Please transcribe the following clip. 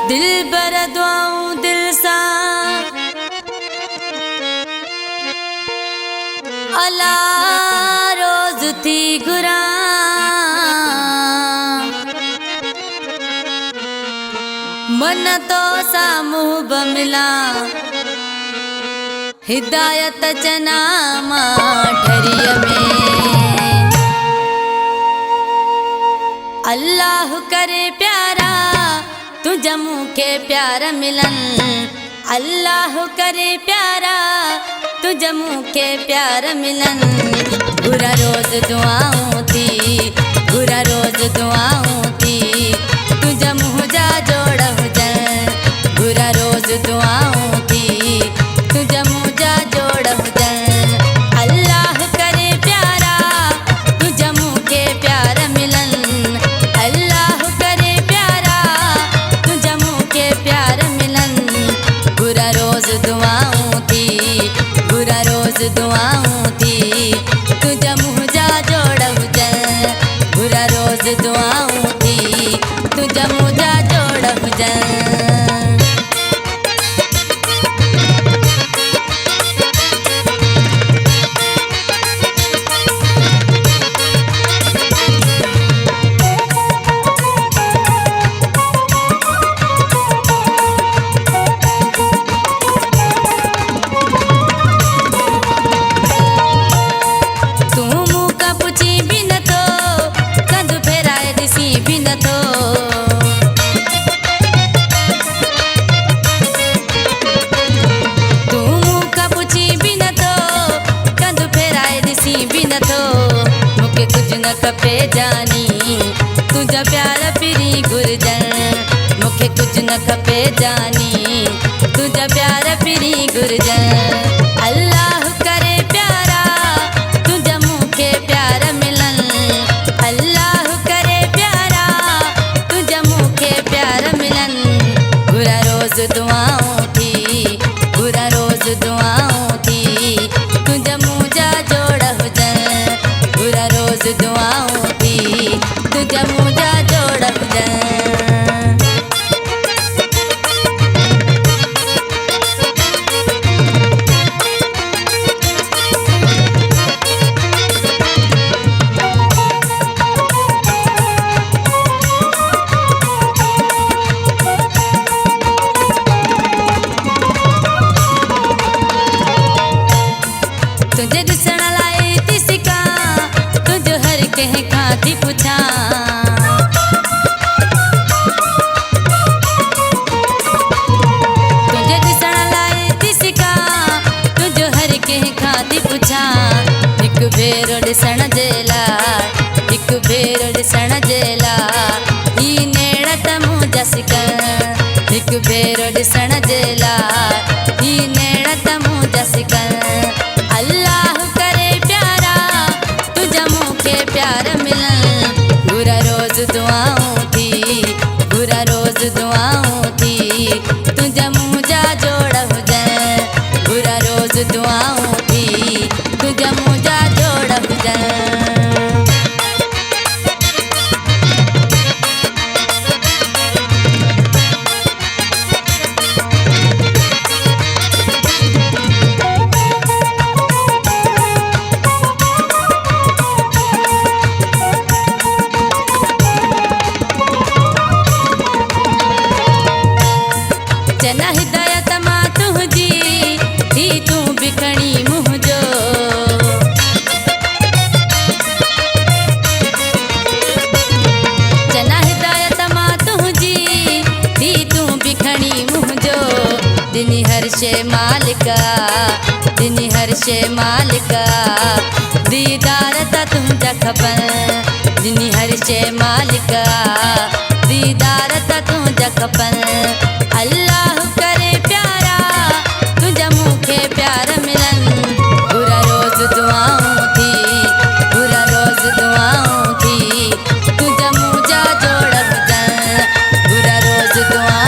दिल बर दुआऊं दिल सा अला रोज थी गुरा मन तो सामूह बमिला हिदायत चना ठरिय में अल्लाह करे प्यारा तुझ मुखे प्यार मिलन अल्लाह करे प्यारा तुझ मुखे प्यार मिलन बुरा रोज दुआऊं थी बुरा रोज दुआऊं थी तुझ मुँह जा जोड़ हुजन बुरा रोज दुआऊं थी तुझ मुँह जा जोड़ हुजन अल्लाह करे प्यारा तुझ मुखे प्यार मिलन अल्लाह करे प्यारा तुझ मुखे प्यार मिलन बुरा रोज दुआऊं थी बुरा रोज दुआऊं थी तुझ मुँह जा जोड़ हुजन बुरा रोज दुआऊं थी तुझ मुँह जा जोड़ हुजन। खपे जानी तुझा प्यार फिरी गुरजन मुखे कुछ न खपे जानी तुझा प्यार फिरी गुरजन अल्लाह करे प्यारा तुझा मुखे प्यार मिलन अल्लाह करे प्यारा तुझा मुखे प्यार मिलन बुरा रोज दुआऊं थी बुरा रोज दुआऊं थी तुझा मुँह जा जोड़ हुजन बुरा रोज दुआऊं थी तुझा मुँह जा जोड़ हुजन। तुझे दिसण लाए थी सिका तुझ हर कह खाती पुछा तुझे दिसण लाए थी सिका तुझ हर कह खाती पुछा हिक भेरो ॾिसण जे लाइ हिक भेरो ॾिसण जे लाइ ही नेड़ त मुंहिंजा सिकन हिक भेरो ॾिसण जे लाइ ही नेड़ त मुंहिंजा सिकन अल्लाह करे प्यारा तुझा मुखे प्यार मिलन बुरा रोज दुआऊं थी बुरा रोज दुआऊं थी तुझा मुँह जा जोड़ हुजन बुरा रोज दुआऊं थी तुझा मुँह जा जोड़ हुजन। जना हिदायत मां तुझी थी तू बिखणी मुँह जो जना हिदायत मां तुझी थी तू बिखणी मुँह जो दिनी हर शे मालिका दिनी हर शे मालिका दीदार त तुझा खपन दिनी हर शे मालिका दीदार त तुझा खपन अल्लाह करे प्यारा तुझा मुखे प्यार मिलन बुरा रोज दुआऊं थी बुरा रोज दुआऊं थी तुझा मुँह जा जोड़ हुजन बुरा रोज दुआ